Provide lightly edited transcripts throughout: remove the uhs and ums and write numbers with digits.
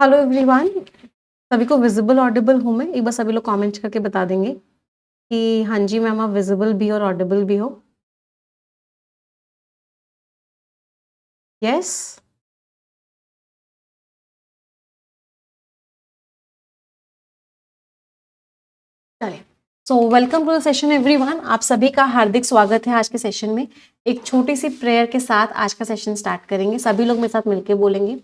Hello everyone. सभी को visible Audible हूँ मैं? एक बार सभी लोग कमेंट करके बता देंगे कि हाँ जी मैम आप विजिबल भी और ऑडिबल भी हो। यस। चलिए, so welcome to the session everyone. आप सभी का हार्दिक स्वागत है आज के सेशन में। एक छोटी सी प्रेयर के साथ आज का सेशन स्टार्ट करेंगे। सभी लोग मेरे साथ मिलकर बोलेंगे,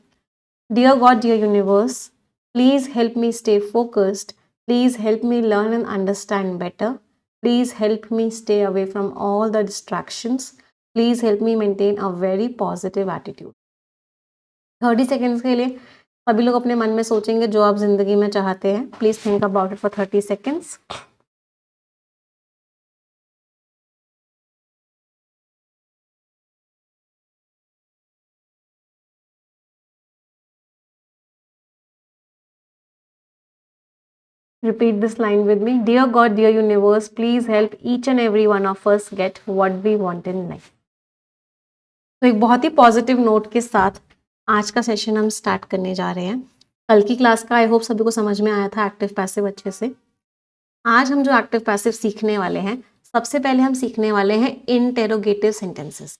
dear God, dear universe, please help me stay focused, please help me learn and understand better, please help me stay away from all the distractions, please help me maintain a very positive attitude. 30 seconds के लिए सभी लोग अपने मन में सोचेंगे जो आप जिंदगी में चाहते हैं। Please think about it for 30 seconds. Repeat this line with me. Dear God, dear universe, please help each and every one of us get what we want in life. तो एक बहुत ही पॉजिटिव नोट के साथ आज का session हम start करने जा रहे हैं। कल की क्लास का आई होप सभी को समझ में आया था एक्टिव पैसिव अच्छे से। आज हम जो एक्टिव पैसिव सीखने वाले हैं, सबसे पहले हम सीखने वाले हैं इंटेरोगेटिव सेंटेंसेस।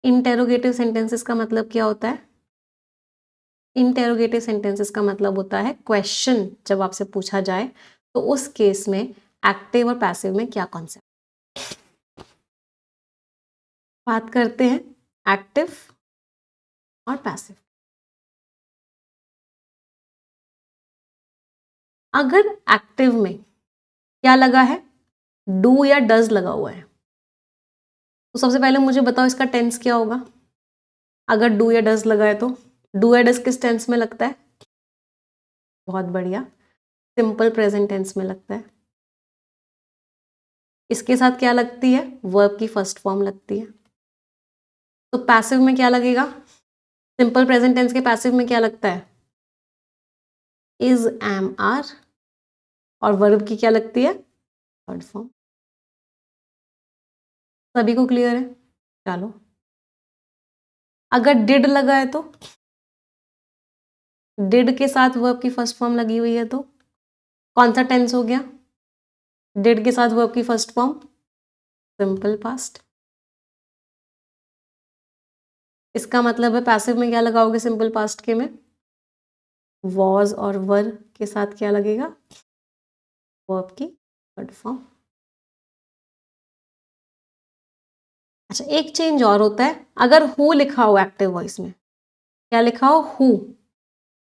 इंटेरोगेटिव सेंटेंसेस का मतलब क्या होता है? इंटेरोगेटिव सेंटेंसेस का मतलब होता है क्वेश्चन जब आपसे पूछा जाए तो उस केस में एक्टिव और पैसिव में क्या कॉन्सेप्ट। बात करते हैं एक्टिव और पैसिव। अगर एक्टिव में क्या लगा है, डू या डज लगा हुआ है, तो सबसे पहले मुझे बताओ इसका टेंस क्या होगा। अगर डू या डज लगा है तो डू या डज किस टेंस में लगता है? बहुत बढ़िया, सिंपल प्रेजेंट टेंस में लगता है। इसके साथ क्या लगती है? वर्ब की फर्स्ट फॉर्म लगती है। तो पैसिव में क्या लगेगा? सिंपल प्रेजेंट टेंस के पैसिव में क्या लगता है? Is, am, are. और वर्ब की क्या लगती है? Third form. सभी को क्लियर है? चलो, अगर डिड लगा है तो डिड के साथ वर्ब की फर्स्ट फॉर्म लगी हुई है तो कौन सा टेंस हो गया? डिड के साथ वर्ब की फर्स्ट फॉर्म सिंपल पास्ट। इसका मतलब है पैसिव में क्या लगाओगे सिंपल पास्ट के में? वॉज और वर के साथ क्या लगेगा? वर्ब की थर्ड फॉर्म। अच्छा, एक चेंज और होता है। अगर हु लिखा हो एक्टिव वॉइस में, क्या लिखा हो? हु,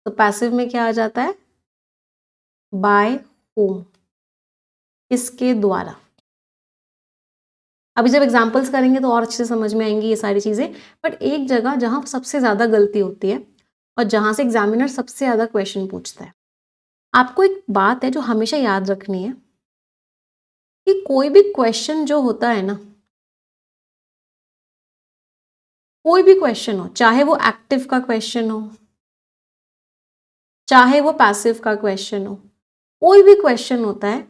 तो पैसिव में क्या आ जाता है? बाय हुम, इसके द्वारा। अभी जब एग्जाम्पल्स करेंगे तो और अच्छे से समझ में आएंगी ये सारी चीजें। बट एक जगह जहां सबसे ज्यादा गलती होती है और जहां से एग्जामिनर सबसे ज्यादा क्वेश्चन पूछता है, आपको एक बात है जो हमेशा याद रखनी है कि कोई भी क्वेश्चन जो होता है ना, कोई भी क्वेश्चन हो, चाहे वो एक्टिव का क्वेश्चन हो, चाहे वो पैसिव का क्वेश्चन हो, कोई भी क्वेश्चन होता है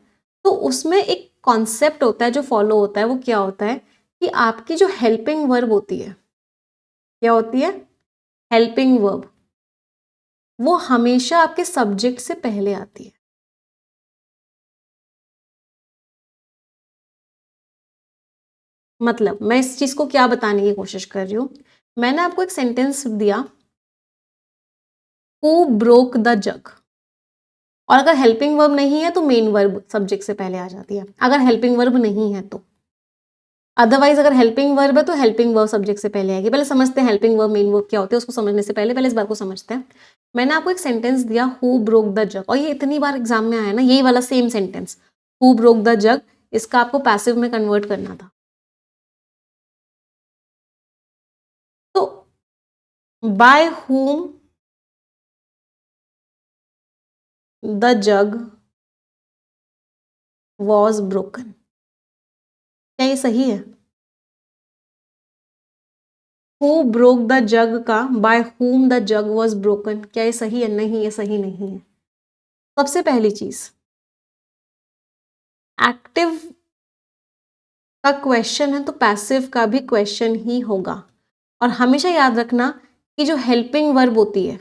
तो उसमें एक कॉन्सेप्ट होता है जो फॉलो होता है। वो क्या होता है कि आपकी जो हेल्पिंग वर्ब होती है, क्या होती है? हेल्पिंग वर्ब, वो हमेशा आपके सब्जेक्ट से पहले आती है। मतलब मैं इस चीज को क्या बताने की कोशिश कर रही हूं, मैंने आपको एक सेंटेंस दिया, हु ब्रोक द जग, और अगर हेल्पिंग वर्ब नहीं है तो मेन वर्ब सब्जेक्ट से पहले आ जाती है। अगर हेल्पिंग वर्ब नहीं है तो, अदरवाइज अगर हेल्पिंग वर्ब है तो हेल्पिंग वर्ब सब्जेक्ट से पहले आएगी। पहले समझते हैं हेल्पिंग वर्ब मेन वर्ब क्या होती है, उसको समझने से पहले इस बात को समझते हैं। मैंने आपको एक सेंटेंस दिया, हु ब्रोक द जग, और ये इतनी बार एग्जाम में आया ना, यही वाला same sentence, who broke the जग, इसका आपको पैसिव में कन्वर्ट करना था। तो by whom the jug was broken, क्या ये सही है? हु ब्रोक द जग का by whom the jug was broken, क्या ये सही है? नहीं, ये सही नहीं है। सबसे पहली चीज, एक्टिव का क्वेश्चन है तो पैसिव का भी क्वेश्चन ही होगा। और हमेशा याद रखना कि जो हेल्पिंग वर्ब होती है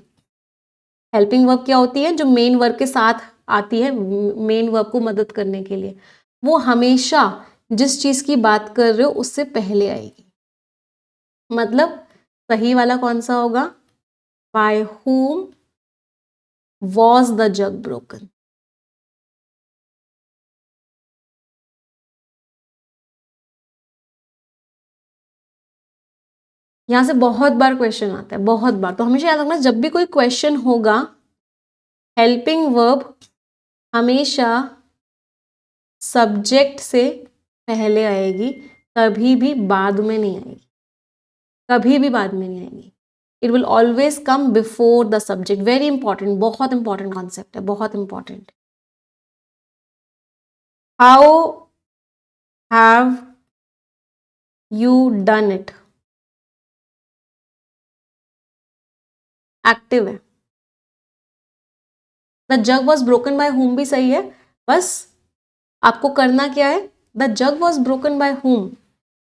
हेल्पिंग वर्ब क्या होती है? जो मेन वर्ब के साथ आती है, मेन वर्ब को मदद करने के लिए। वो हमेशा जिस चीज की बात कर रहे हो उससे पहले आएगी। मतलब सही वाला कौन सा होगा? By whom was the jug broken? यहां से बहुत बार क्वेश्चन आता है, बहुत बार। तो हमेशा याद रखना, जब भी कोई क्वेश्चन होगा, हेल्पिंग वर्ब हमेशा सब्जेक्ट से पहले आएगी, कभी भी बाद में नहीं आएगी, कभी भी बाद में नहीं आएगी। It will always come before the subject. Very important, बहुत इंपॉर्टेंट कॉन्सेप्ट है, बहुत important. How have you done it? Active है। The jug was broken by whom भी सही है, बस आपको करना क्या है? The jug was broken by whom,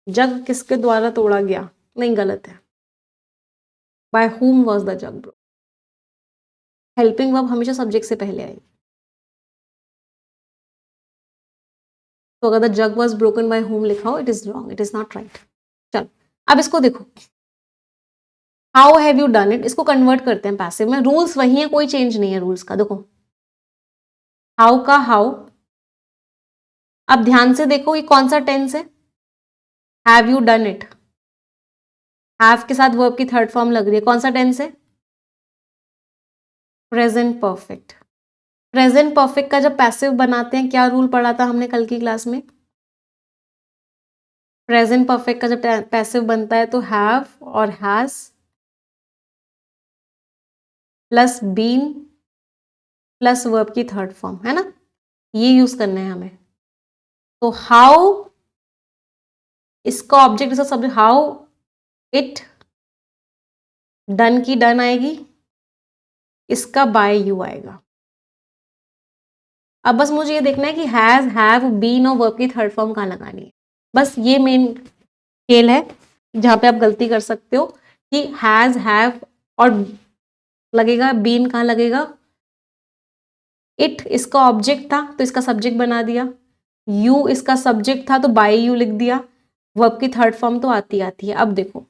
jug किसके द्वारा तोड़ा गया? नहीं, गलत है। By whom was the jug broken. Helping verb हमेशा सब्जेक्ट से पहले आएगी। तो अगर the jug was broken by हुम लिखा हो, it is wrong, it is not right. चल, अब इसको देखो, how have you done it, इसको कन्वर्ट करते हैं पैसिव में। रूल्स वही है, कोई चेंज नहीं है रूल्स का। देखो हाउ का हाउ, अब ध्यान से देखो ये कौन सा टेंस है? Have you done it. Have के साथ वर्ब की थर्ड फॉर्म लग रही है, कौन सा टेंस है? Present perfect. प्रेजेंट परफेक्ट का जब पैसिव बनाते हैं, क्या रूल पढ़ा था हमने कल की क्लास में? प्रेजेंट परफेक्ट का जब पैसिव बनता है तो हैव और has plus been plus verb की थर्ड फॉर्म, है ना? ये यूज करना है हमें। तो हाउ, इसका ऑब्जेक्ट, इसका सब्जेक्ट, हाउ इट डन की डन आएगी, इसका बाय यू आएगा। अब बस मुझे ये देखना है कि हैज, हैव, बीन और वर्ब की थर्ड फॉर्म कहाँ लगानी है। बस ये मेन खेल है जहां पे आप गलती कर सकते हो कि हैज, हैव और लगेगा, बीन कहाँ लगेगा? इट इसका ऑब्जेक्ट था तो इसका सब्जेक्ट बना दिया, यू इसका सब्जेक्ट था तो बाय यू लिख दिया, वर्ब की थर्ड फॉर्म तो आती आती है। अब देखो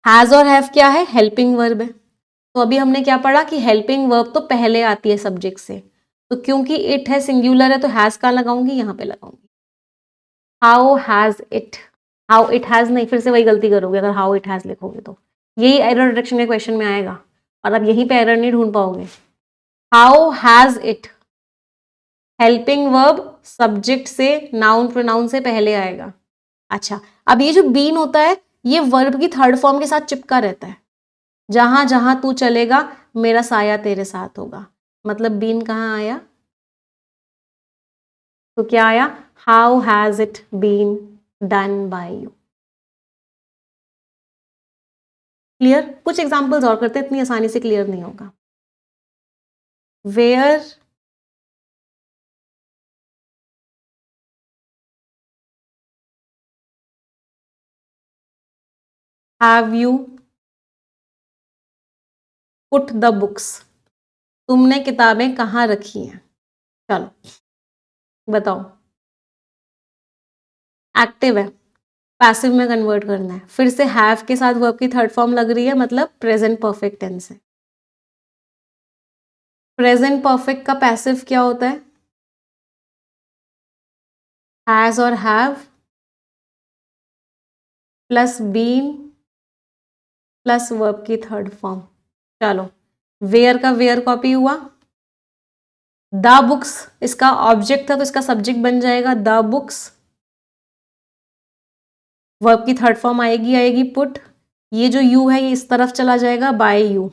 हैज और हैव क्या है? हेल्पिंग वर्ब है। तो अभी हमने क्या पढ़ा कि हेल्पिंग वर्ब तो पहले आती है सब्जेक्ट से। तो क्योंकि इट है, सिंगुलर है, तो हैज कहाँ लगाऊंगी? यहाँ पे लगाऊंगी। How has it, how it has नहीं, फिर से वही गलती करोगे अगर हाउ इट हैज लिखोगे तो। यही एरर डिटेक्शन के क्वेश्चन में आएगा और अब यहीं पे एरर नहीं ढूंढ पाओगे। How has it, helping verb subject से, नाउन प्रोनाउन से पहले आएगा। अच्छा, अब ये जो बीन होता है, ये वर्ब की थर्ड फॉर्म के साथ चिपका रहता है। जहां जहां तू चलेगा मेरा साया तेरे साथ होगा। मतलब बीन कहाँ आया? तो क्या आया? How has it been done by you. Clear? कुछ एग्जांपल्स और करते हैं, इतनी आसानी से क्लियर नहीं होगा। Where have you put the books, तुमने किताबें कहाँ रखी हैं? चलो बताओ। एक्टिव है, पैसिव में कन्वर्ट करना है। फिर से हैव के साथ वर्ब की थर्ड फॉर्म लग रही है, मतलब प्रेजेंट परफेक्ट टेंस है। प्रेजेंट परफेक्ट का पैसिव क्या होता है? हैज और have plus been plus verb की थर्ड फॉर्म। चलो, वेयर का वेयर कॉपी हुआ। द बुक्स इसका ऑब्जेक्ट था तो इसका सब्जेक्ट बन जाएगा द बुक्स, वर्ब की थर्ड फॉर्म आएगी, आएगी पुट। ये जो यू है ये इस तरफ चला जाएगा, बाय यू।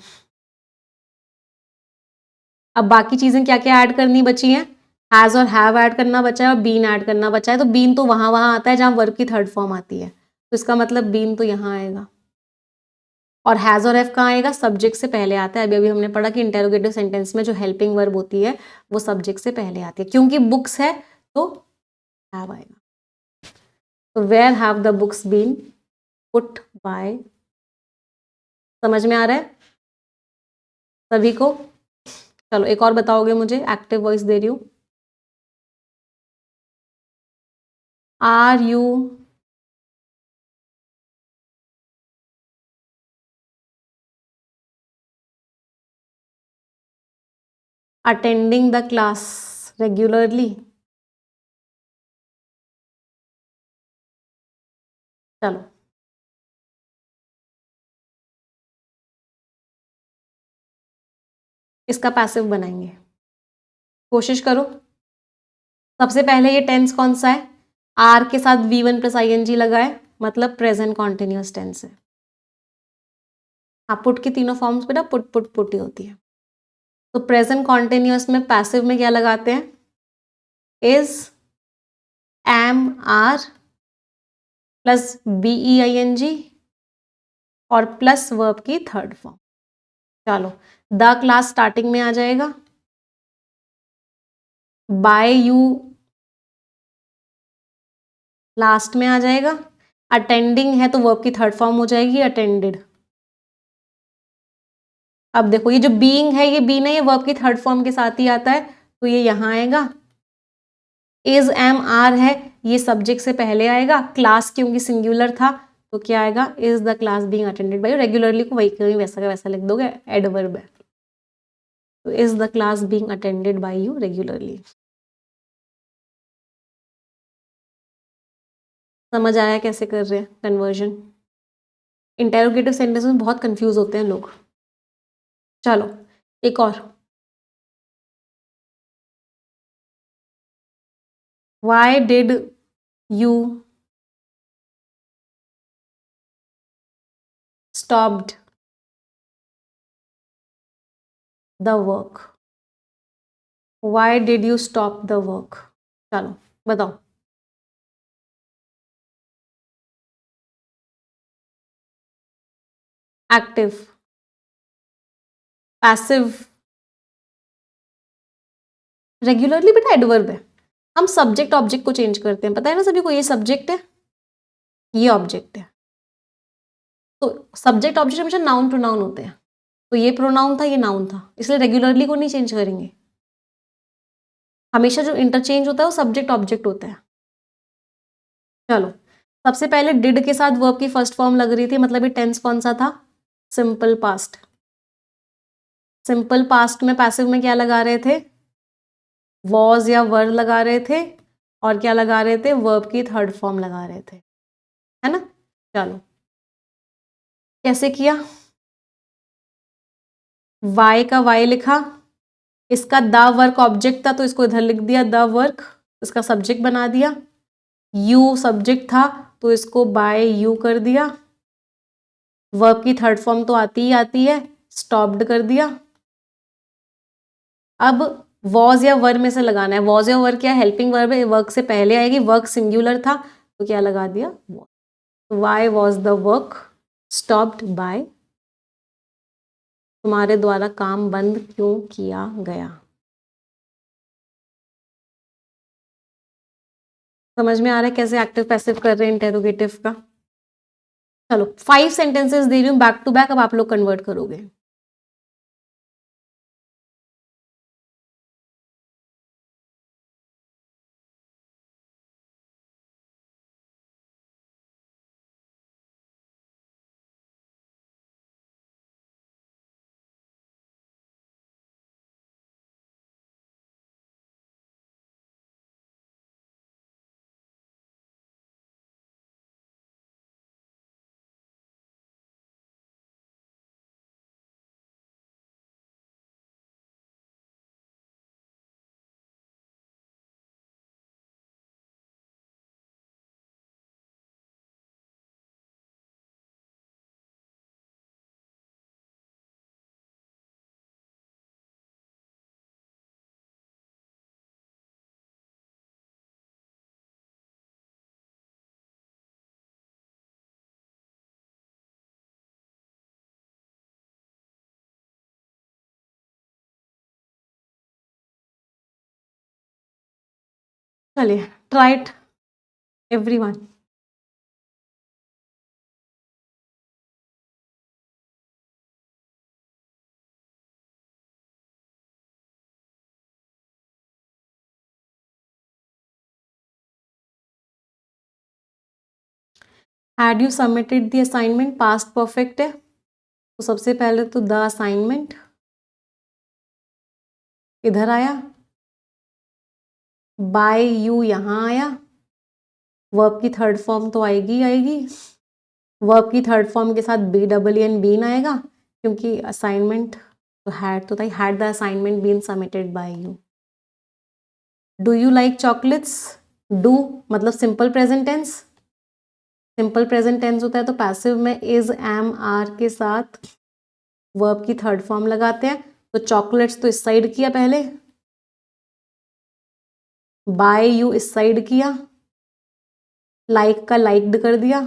अब बाकी चीजें क्या क्या ऐड करनी बची हैं? हैज और हैव ऐड करना बचा है और बीन ऐड करना बचा है। तो बीन तो वहां वहां आता है जहां वर्ब की थर्ड फॉर्म आती है, तो इसका मतलब बीन तो यहां आएगा। और हैज और हैव कहाँ आएगा? सब्जेक्ट से पहले आता है। अभी अभी हमने पढ़ा कि इंटेरोगेटिव सेंटेंस में जो हेल्पिंग वर्ब होती है वो सब्जेक्ट से पहले आती है। क्योंकि बुक्स है तो हैव आएगा। तो where have the books been put by. समझ में आ रहा है? सभी को? चलो एक और बताओगे मुझे, एक्टिव वॉइस दे रही हूँ। Are you attending the class regularly? चलो इसका पैसिव बनाएंगे, कोशिश करो। सबसे पहले ये टेंस कौन सा है? आर के साथ V1 प्लस ING लगाए, मतलब प्रेजेंट कॉन्टिन्यूअस टेंस है। आप पुट की तीनों फॉर्म्स पे ना पुट पुट पुट ही होती है। तो प्रेजेंट कॉन्टिन्यूअस में पैसिव में क्या लगाते हैं? Is, am, are plus BEING और प्लस वर्ब की थर्ड फॉर्म। चलो द क्लास स्टार्टिंग में आ जाएगा, बाय यू लास्ट में आ जाएगा, अटेंडिंग है तो वर्ब की थर्ड फॉर्म हो जाएगी अटेंडेड। अब देखो ये जो बीइंग है, ये बी नहीं, ये वर्ब की थर्ड फॉर्म के साथ ही आता है, तो ये यहां आएगा। इज, एम, आर है, ये सब्जेक्ट से पहले आएगा। क्लास क्योंकि सिंगुलर था तो क्या आएगा? Is the class being attended by. Regularly को वही कहीं वैसा का वैसा लिख दोगे, एडवर्ब है। तो is the class being attended by you regularly. समझ आया कैसे कर रहे हैं कन्वर्जन? इंटेरोगेटिव सेंटेंस में बहुत कंफ्यूज होते हैं लोग। चलो एक और, why did you stopped the work? Why did you stop the work? चलो बताओ। एक्टिव, पैसिव, रेगुलरली बेटा एडवर्ब है। हम सब्जेक्ट ऑब्जेक्ट को चेंज करते हैं, पता है ना सभी को, ये सब्जेक्ट है, ये ऑब्जेक्ट है। तो सब्जेक्ट ऑब्जेक्ट हमेशा नाउन प्रोनाउन होते हैं, तो ये प्रोनाउन था, ये नाउन था, इसलिए रेगुलरली को नहीं चेंज करेंगे। हमेशा जो इंटरचेंज होता है वो सब्जेक्ट ऑब्जेक्ट होता है। चलो सबसे पहले डिड के साथ वर्ब की फर्स्ट फॉर्म लग रही थी, मतलब ये टेंस कौन सा था? Simple past. सिंपल पास्ट में पैसिव में क्या लगा रहे थे? वॉज या वर लगा रहे थे, और क्या लगा रहे थे? वर्ब की थर्ड फॉर्म लगा रहे थे, है ना? चलो कैसे किया? वाई का वाई लिखा, इसका द वर्क ऑब्जेक्ट था तो इसको इधर लिख दिया द वर्क, इसका सब्जेक्ट बना दिया। यू सब्जेक्ट था तो इसको बाय यू कर दिया। वर्ब की थर्ड फॉर्म तो आती ही आती है, स्टॉप्ड कर दिया। अब वॉज या वर में से लगाना है। वॉज या वर क्या? हेल्पिंग वर्ब है, वर्क से पहले आएगी। वर्क सिंगुलर था तो क्या लगा दिया? Why was the work stopped bye? तुम्हारे द्वारा काम बंद क्यों किया गया? समझ में आ रहा है कैसे एक्टिव पैसिव कर रहे हैं इंटेरोगेटिव का? चलो 5 सेंटेंसेस दे रही हूँ बैक टू बैक, अब आप लोग कन्वर्ट करोगे। चलिए try it everyone. Had you submitted the assignment, past perfect है, तो सबसे पहले तो द असाइनमेंट इधर आया, बाय यू यहाँ आया, वर्ब की थर्ड फॉर्म तो आएगी आएगी, वर्ब की थर्ड फॉर्म के साथ बी डबल एन बीन आएगा, क्योंकि असाइनमेंट तो था, had the assignment been submitted by you. Do you like chocolates, do मतलब simple present tense, simple present tense होता है तो पैसिव में इज एम आर के साथ वर्ब की थर्ड फॉर्म लगाते हैं, तो चॉकलेट्स तो इस साइड किया पहले, बाय यू इस साइड किया, लाइक का लाइक्ड कर दिया,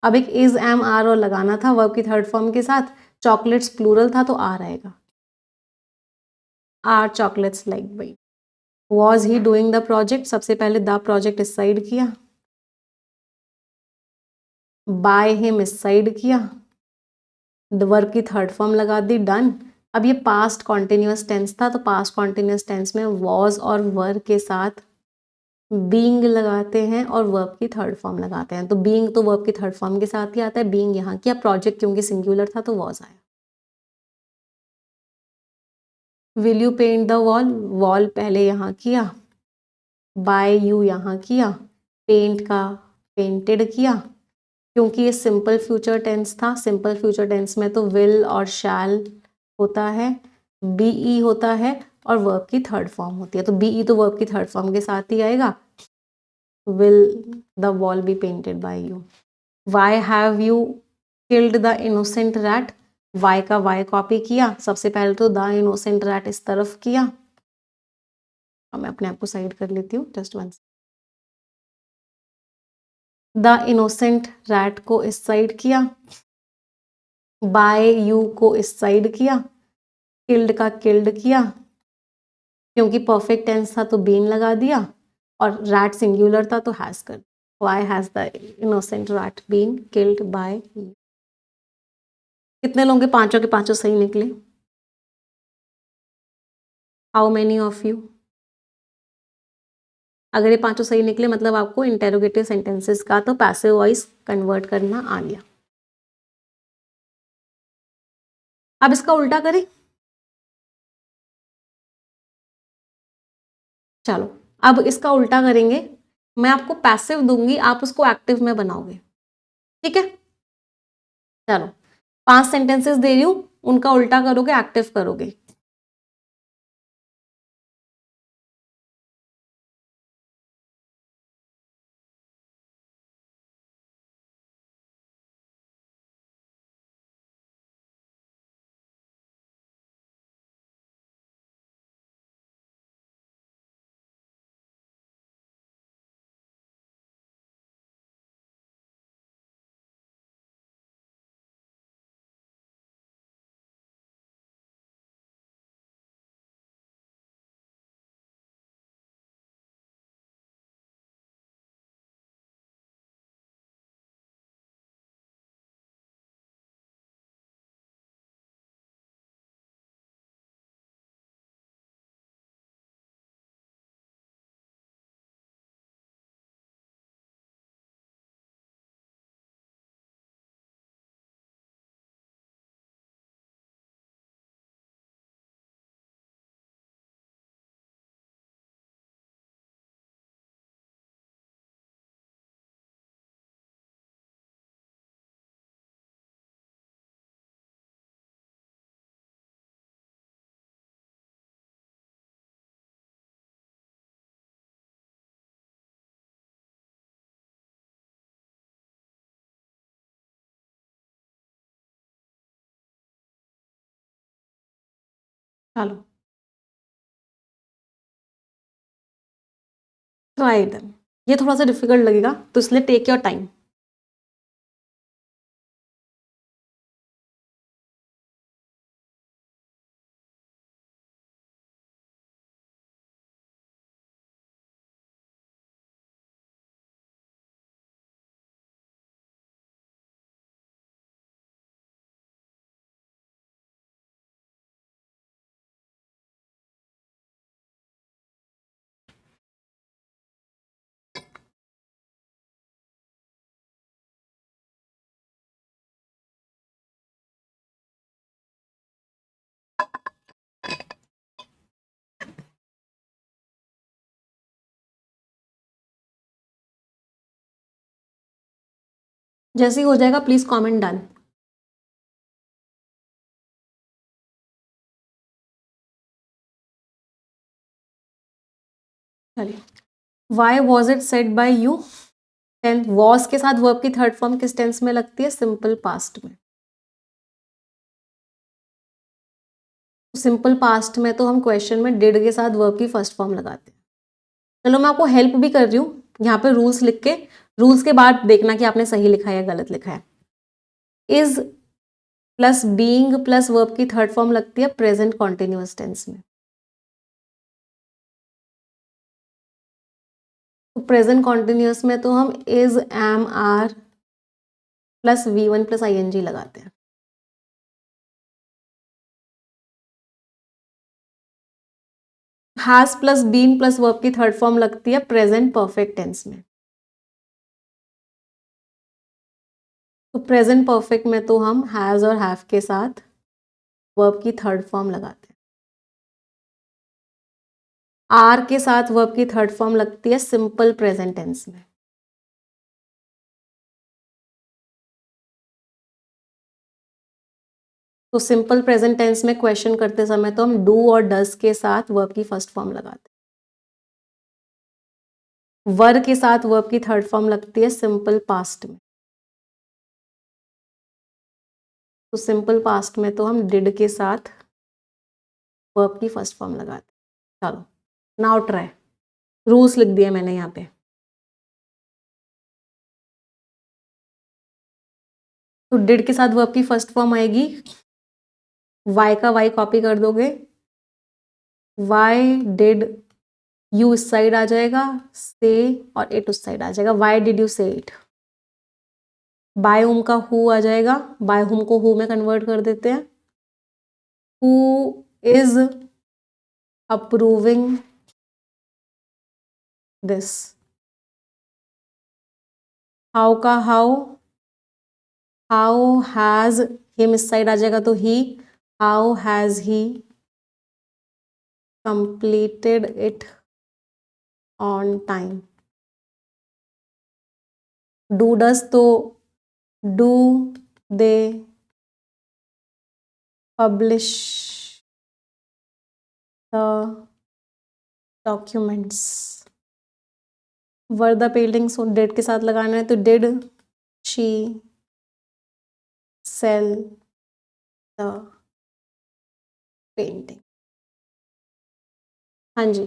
अब एक इज एम आर और लगाना था वर्ब की थर्ड फॉर्म के साथ, चॉकलेट्स प्लूरल था तो आर आएगा, are chocolates liked by. Was he doing the project, सबसे पहले द प्रोजेक्ट इस साइड किया, बाय हिम इस साइड किया, द वर्ब की थर्ड फॉर्म लगा दी, डन। अब ये पास्ट कॉन्टिन्यूअस टेंस था, तो पास्ट कॉन्टिन्यूअस टेंस में वॉज और वर के साथ बीइंग लगाते हैं और वर्ब की थर्ड फॉर्म लगाते हैं, तो बीइंग तो वर्ब की थर्ड फॉर्म के साथ ही आता है, बीइंग यहाँ किया, प्रोजेक्ट क्योंकि सिंगुलर था तो वॉज आया। Will you paint the wall, wall पहले यहाँ किया, बाय यू यहाँ किया, पेंट का पेंटेड किया, क्योंकि ये सिंपल फ्यूचर टेंस था, सिंपल फ्यूचर टेंस में तो विल और शैल होता है, बीई होता है और वर्ब की थर्ड फॉर्म होती है, तो बीई तो वर्ब की थर्ड फॉर्म के साथ ही आएगा, will the wall be painted by you. Why have you killed the innocent rat, why का वाई कॉपी किया, सबसे पहले तो द इनोसेंट रैट इस तरफ किया, अब मैं अपने आप को साइड कर लेती हूँ, just one, the innocent rat को इस साइड किया, बाय यू को इस साइड किया, किल्ड का किल्ड किया, क्योंकि परफेक्ट टेंस था तो बीन लगा दिया, और रैट सिंगुलर था तो हैज कर, why has the innocent rat been killed by you. कितने लोगों के पांचों सही निकले? How many of you? अगर ये पांचों सही निकले मतलब आपको इंटेरोगेटिव सेंटेंसेस का तो पैसिव वॉइस कन्वर्ट करना आ गया। अब इसका उल्टा करें, चलो अब इसका उल्टा करेंगे, मैं आपको पैसिव दूंगी, आप उसको एक्टिव में बनाओगे, ठीक है? चलो 5 सेंटेंसेस दे रही हूं, उनका उल्टा करोगे, एक्टिव करोगे। चलो ट्राई देम, ये थोड़ा सा डिफिकल्ट लगेगा तो इसलिए टेक योर टाइम। जैसे ही हो जाएगा प्लीज कमेंट डन। चलिए, why was it said by you. Tense was के साथ वर्ब की थर्ड फॉर्म किस टेंस में लगती है? सिंपल पास्ट में। सिंपल पास्ट में तो हम क्वेश्चन में डिड के साथ वर्ब की फर्स्ट फॉर्म लगाते हैं। चलो मैं आपको हेल्प भी कर रही हूँ, यहाँ पे रूल्स लिख के, रूल्स के बाद देखना कि आपने सही लिखा है या गलत लिखा है। Is plus being plus verb की थर्ड फॉर्म लगती है प्रेजेंट कॉन्टिन्यूअस टेंस में। तो प्रेजेंट कॉन्टिन्यूअस में तो हम is am are plus V1 plus ING लगाते हैं। Has plus been plus verb की थर्ड फॉर्म लगती है प्रेजेंट परफेक्ट टेंस में। तो प्रेजेंट परफेक्ट में तो हम हैज और हैव के साथ वर्ब की थर्ड फॉर्म लगाते हैं। आर के साथ वर्ब की थर्ड फॉर्म लगती है सिंपल प्रेजेंट टेंस में। तो सिंपल प्रेजेंट टेंस में क्वेश्चन करते समय तो हम डू और डस के साथ वर्ब की फर्स्ट फॉर्म लगाते हैं। वर के साथ वर्ब की थर्ड फॉर्म लगती है सिंपल पास्ट में। तो सिंपल पास्ट में तो हम डिड के साथ वर्ब की फर्स्ट फॉर्म लगाते हैं। चलो नाउ ट्राई, रूल्स लिख दिए मैंने यहाँ पे। तो डिड के साथ वर्ब की फर्स्ट फॉर्म आएगी, वाई का वाई कॉपी कर दोगे, वाई डिड, यू इस साइड आ जाएगा, से और इट उस साइड आ जाएगा, वाई डिड यू से इट। बाय हुम का हु आ जाएगा, बाय हुम को हु में कन्वर्ट कर देते हैं। Who is approving this. How का हाउ, हाउ हैज, हिम इस साइड आ जाएगा तो ही, how has he completed it on time. Do does तो do they publish the documents. Were the paintings did के साथ लगाना है तो did she sell the painting. हाँ जी,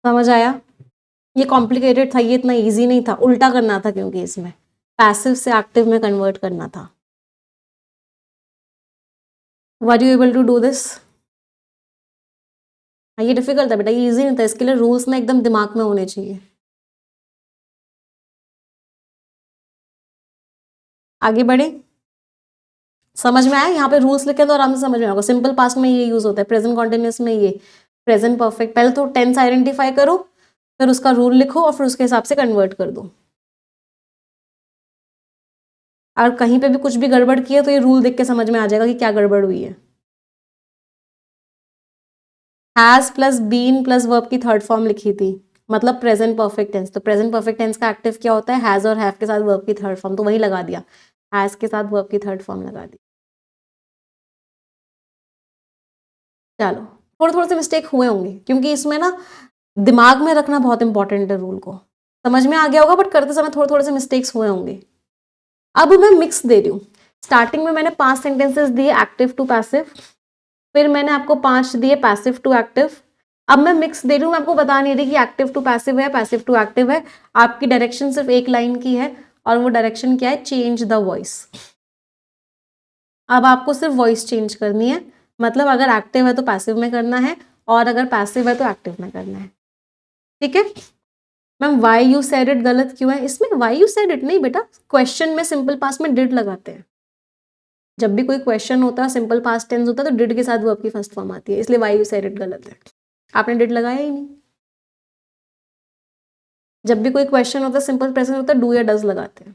समझ आया? ये कॉम्प्लिकेटेड था, ये इतना इजी नहीं था, उल्टा करना था क्योंकि इसमें पैसिव से एक्टिव में कन्वर्ट करना था। Were you able to do this? हाँ ये डिफिकल्ट था बेटा, ये इजी नहीं था, इसके लिए रूल्स ना एकदम दिमाग में होने चाहिए। आगे बढ़े, समझ में आया? यहाँ पे रूल्स लिखे तो आराम से समझ में आएगा। सिंपल पास्ट में ये यूज होता है, प्रेजेंट कॉन्टिन्यूस में ये, प्रेजेंट परफेक्ट। पहले तो टेंस आइडेंटिफाई करो, फिर उसका रूल लिखो और फिर उसके हिसाब से कन्वर्ट कर दो। और कहीं पे भी कुछ भी गड़बड़ किया तो ये रूल देख के समझ में आ जाएगा कि क्या गड़बड़ हुई है। Has plus been plus verb की थर्ड फॉर्म लिखी थी, मतलब प्रेजेंट परफेक्ट टेंस। तो प्रेजेंट परफेक्ट टेंस का एक्टिव क्या होता है? हैज और हैव के साथ वर्ब की थर्ड फॉर्म, तो वही लगा दिया, हैज के साथ वर्ब की थर्ड फॉर्म लगा दी। चलो, थोड़े थोड़े से मिस्टेक हुए होंगे क्योंकि इसमें ना दिमाग में रखना बहुत इंपॉर्टेंट है रूल को। समझ में आ गया होगा बट करते समय थोड़े थोड़े से मिस्टेक्स हुए होंगे। अब मैं मिक्स दे रही हूँ। स्टार्टिंग में मैंने 5 सेंटेंसेस दिए एक्टिव टू पैसिव, फिर मैंने आपको 5 दिए पैसिव टू एक्टिव। अब मैं मिक्स दे रही हूँ, मैं आपको बता नहीं रही कि एक्टिव टू पैसिव है, पैसिव टू एक्टिव है। आपकी डायरेक्शन सिर्फ एक लाइन की है और वो डायरेक्शन क्या है? Change the voice. अब आपको सिर्फ वॉइस चेंज करनी है, मतलब अगर एक्टिव है तो पैसिव में करना है और अगर पैसिव है तो एक्टिव में करना है। ठीक है ma'am, why you said it गलत क्यों है इसमें? वाई यू सेड इट नहीं बेटा, क्वेश्चन में सिंपल पास्ट में डिड लगाते हैं। जब भी कोई क्वेश्चन होता है सिंपल पास्ट टेंस होता है तो डिड के साथ वर्ब की फर्स्ट फॉर्म आती है, इसलिए वाई यू सेड इट गलत है। आपने डिड लगाया ही नहीं। जब भी कोई क्वेश्चन होता है सिंपल प्रेजेंट होता है डू या डज लगाते हैं।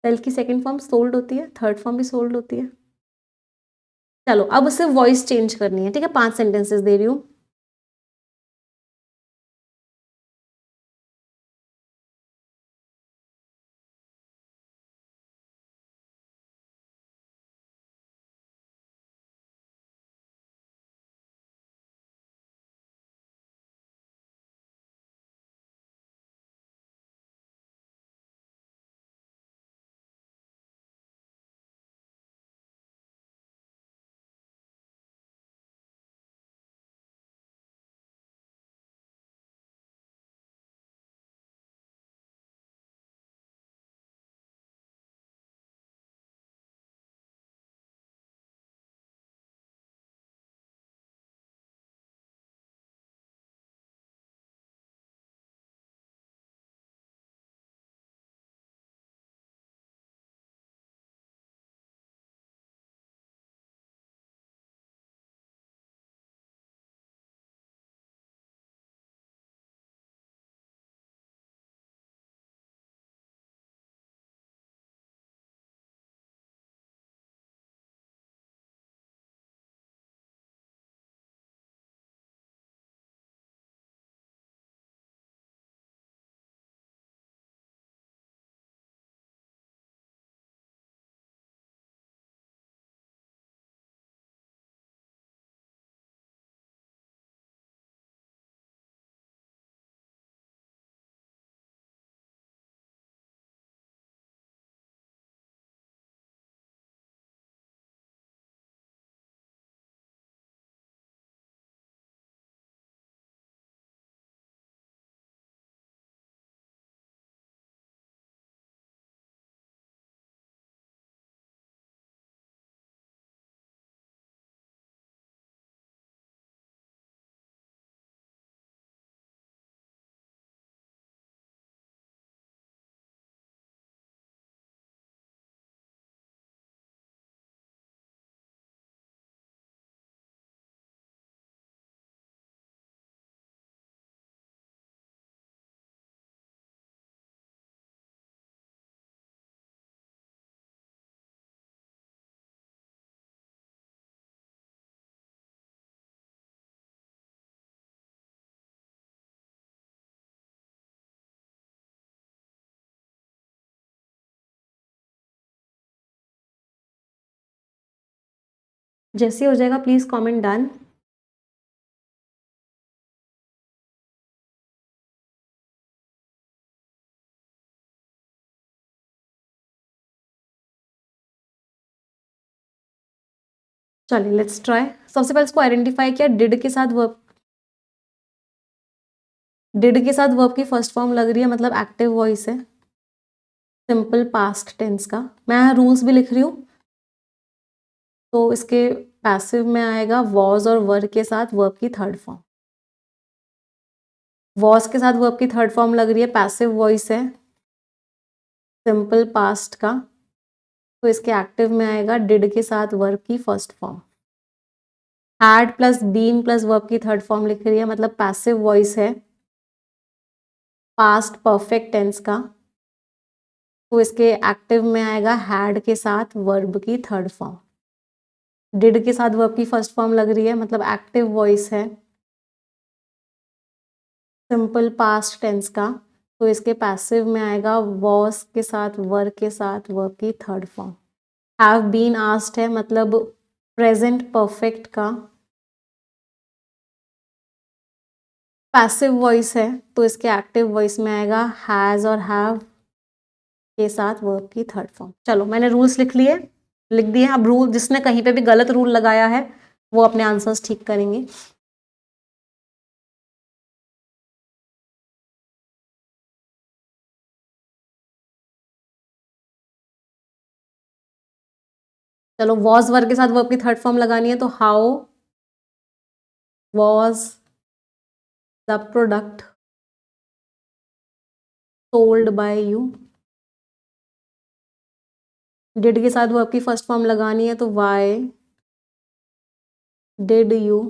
सेल की सेकंड फॉर्म सोल्ड होती है, थर्ड फॉर्म भी सोल्ड होती है। चलो अब सिर्फ वॉइस चेंज करनी है। ठीक है, 5 सेंटेंसेस दे रही हूँ। जैसे हो जाएगा प्लीज कमेंट डन। चलिए लेट्स ट्राई। सबसे पहले इसको आइडेंटिफाई किया, डिड के साथ वर्ब, डिड के साथ वर्ब की फर्स्ट फॉर्म लग रही है, मतलब एक्टिव वॉइस है, सिंपल पास्ट टेंस का। मैं यहाँ रूल्स भी लिख रही हूँ। तो इसके पैसिव में आएगा वॉज और वर के साथ वर्ब की थर्ड फॉर्म। वॉज के साथ वर्ब की थर्ड फॉर्म लग रही है, पैसिव वॉइस है, सिंपल पास्ट का। तो इसके एक्टिव में आएगा डिड के साथ वर्ब की first form. Had plus been plus verb की थर्ड फॉर्म लिख रही है, मतलब पैसिव वॉइस है, पास्ट परफेक्ट टेंस का। तो इसके एक्टिव में आएगा हैड के साथ वर्ब की थर्ड फॉर्म। डिड के साथ वर्ब की फर्स्ट फॉर्म लग रही है, मतलब एक्टिव वॉइस है, सिंपल पास्ट टेंस का। तो इसके पैसिव में आएगा वॉस के साथ वर के साथ वर्ब की third form. Have been asked है, मतलब प्रेजेंट परफेक्ट का, पैसिव वॉइस है। तो इसके एक्टिव वॉइस में आएगा हैज और हैव के साथ वर्ब की थर्ड फॉर्म। चलो मैंने रूल्स लिख दिए। अब रूल जिसने कहीं पे भी गलत रूल लगाया है वो अपने आंसर्स ठीक करेंगे। चलो वॉज वर्ब के साथ वर्ब की थर्ड फॉर्म लगानी है, तो how was the product sold by you. Did के साथ वर्ब की फर्स्ट फॉर्म लगानी है, तो why did you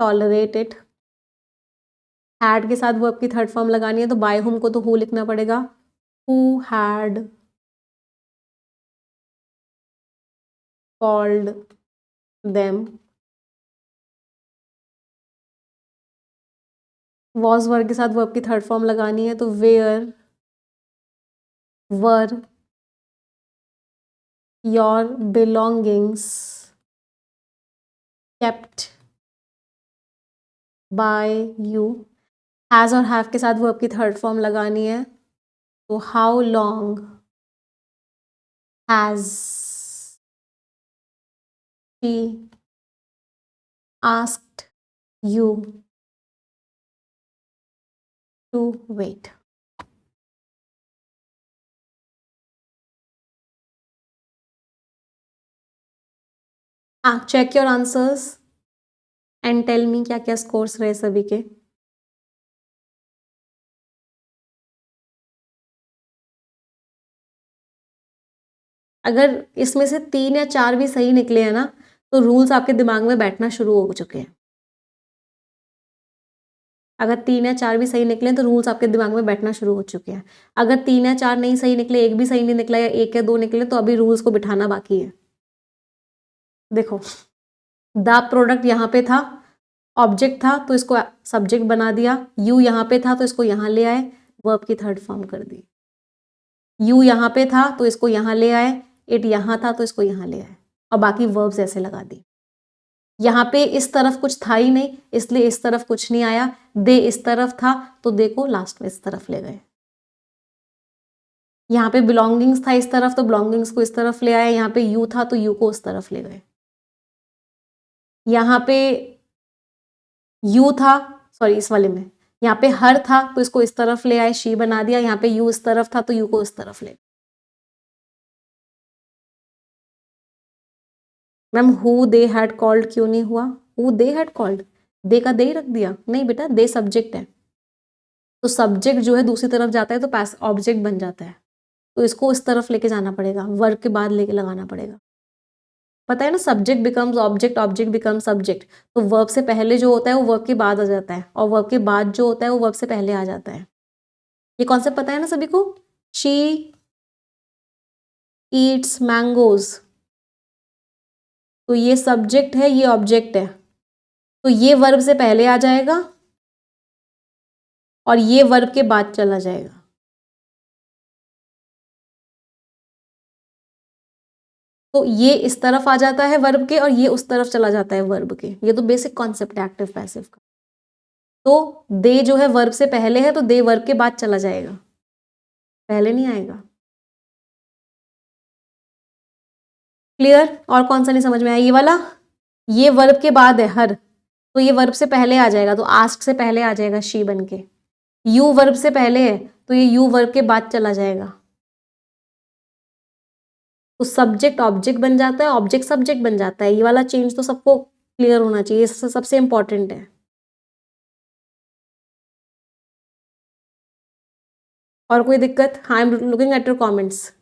tolerate it. Had के साथ वर्ब की थर्ड फॉर्म लगानी है, तो बाय हुम को तो हु लिखना पड़ेगा, who had called them. Was verb के साथ वर्ब की थर्ड फॉर्म लगानी है, तो where were your belongings kept by you. Has और हैव के साथ वर्ब की थर्ड फॉर्म लगानी है, तो how long has she asked you to wait. हाँ, check your answers and tell me क्या क्या स्कोर्स रहे सभी के। अगर इसमें से 3 या 4 भी सही निकले हैं ना, तो रूल्स आपके दिमाग में बैठना शुरू हो चुके हैं। अगर 3 या 4 भी सही निकले तो रूल्स आपके दिमाग में बैठना शुरू हो चुके हैं। अगर 3 या 4 नहीं सही निकले, एक भी सही नहीं निकला या 1 या 2 निकले, तो अभी रूल्स को बिठाना बाकी है। देखो, द प्रोडक्ट यहाँ पे था, ऑब्जेक्ट था तो इसको सब्जेक्ट बना दिया। यू यहाँ पे था तो इसको यहाँ ले आए, वर्ब की थर्ड फॉर्म कर दी। यू यहाँ पे था तो इसको यहाँ ले आए, इट यहाँ था तो इसको यहाँ ले आए, और बाकी वर्ब्स ऐसे लगा दी। यहाँ पे इस तरफ कुछ था ही नहीं, इसलिए इस तरफ कुछ नहीं आया। दे इस तरफ था तो दे को लास्ट में इस तरफ ले गए। यहाँ पे बिलोंगिंग्स था इस तरफ, तो बिलोंगिंग्स को इस तरफ ले आए। यहाँ पे यू था तो यू को उस तरफ ले गए। यहाँ पे यू था, सॉरी इस वाले में, यहाँ पे हर था तो इसको इस तरफ ले आए, शी बना दिया। यहाँ पे यू इस तरफ था तो यू को इस तरफ ले। Ma'am who they had called क्यों नहीं हुआ? हु दे हैड कॉल्ड, दे का दे ही रख दिया? नहीं बेटा, दे सब्जेक्ट है, तो सब्जेक्ट जो है दूसरी तरफ जाता है तो पास ऑब्जेक्ट बन जाता है, तो इसको इस तरफ लेके जाना पड़ेगा, वर्ब के बाद लेके लगाना पड़ेगा। पता है ना, subject becomes object, object become subject. तो वर्ब से पहले जो होता है वो वर्ब के बाद आ जाता है, और वर्ब के बाद जो होता है वो वर्ब से पहले आ जाता है। ये कॉन्सेप्ट पता है ना सभी को? शी ईट्स मैंगोज, तो ये सब्जेक्ट है, ये ऑब्जेक्ट है, तो ये वर्ब से पहले आ जाएगा और ये वर्ब के बाद चला जाएगा। तो ये इस तरफ आ जाता है वर्ब के और ये उस तरफ चला जाता है वर्ब के। ये तो बेसिक कॉन्सेप्ट है एक्टिव पैसिव का। तो दे जो है वर्ब से पहले है तो दे वर्ब के बाद चला जाएगा, पहले नहीं आएगा। क्लियर? और कौन सा नहीं समझ में आया? ये वाला, ये वर्ब के बाद है हर, तो ये वर्ब से पहले आ जाएगा, तो आस्क से पहले आ जाएगा शी बन के। यू वर्ब से पहले है तो ये यू वर्ब के बाद चला जाएगा, तो सब्जेक्ट ऑब्जेक्ट बन जाता है, ऑब्जेक्ट सब्जेक्ट बन जाता है। ये वाला चेंज तो सबको क्लियर होना चाहिए, सबसे इंपॉर्टेंट है। और कोई दिक्कत? हाँ, I am looking at your comments.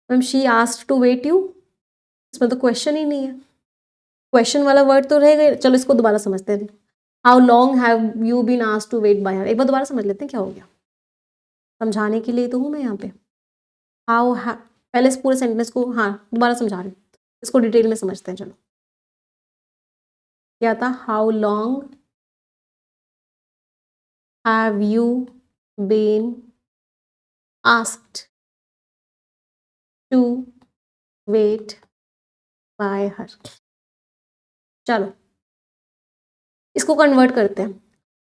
Ma'am she asked to wait you, इसमें तो क्वेश्चन ही नहीं है, क्वेश्चन वाला वर्ड तो रहेगा। चलो इसको दोबारा समझते हैं। How long have you been asked to wait by her, एक बार दोबारा समझ लेते हैं क्या हो गया, समझाने के लिए तो हूँ मैं यहाँ पे। हाउ, पहले इस पूरे सेंटेंस को हाँ दोबारा समझा रही हूँ, इसको डिटेल में समझते हैं। चलो क्या था? How long have you been asked to wait by her. चलो इसको कन्वर्ट करते हैं।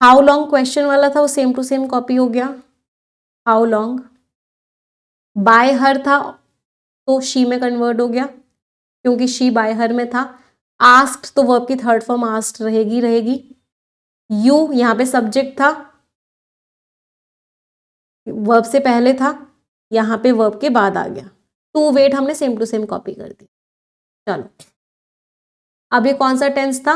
हाउ लॉन्ग क्वेश्चन वाला था वो सेम टू सेम कॉपी हो गया, हाउ लॉन्ग। बाय हर था तो शी में कन्वर्ट हो गया क्योंकि शी बाय हर में था। आस्क्ड तो वर्ब की थर्ड फॉर्म आस्क्ड रहेगी रहेगी। यू यहाँ पे सब्जेक्ट था, वर्ब से पहले था, यहाँ पे वर्ब के बाद आ गया। टू वेट हमने सेम टू सेम कॉपी कर दी। चलो अब ये कौन सा टेंस था?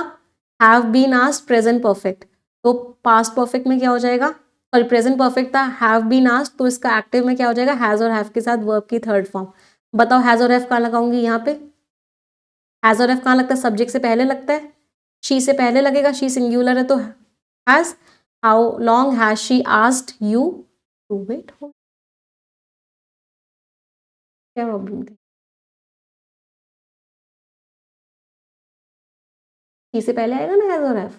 Have been asked present perfect, तो पास्ट परफेक्ट में क्या हो जाएगा? सॉरी प्रेजेंट परफेक्ट था, हैव बीन आस्क्ड, तो इसका एक्टिव में क्या हो जाएगा? हैज और हैव के साथ वर्ब की थर्ड फॉर्म। बताओ हैज और हैव कहाँ लगाऊंगी? यहाँ पे हैज और हैव कहाँ लगता है? सब्जेक्ट से पहले लगता है, शी से पहले लगेगा, शी सिंगुलर है तो has. How long has she asked you to wait? क्या प्रॉब्लम थी? शी से पहले आएगा ना हैज और हैव,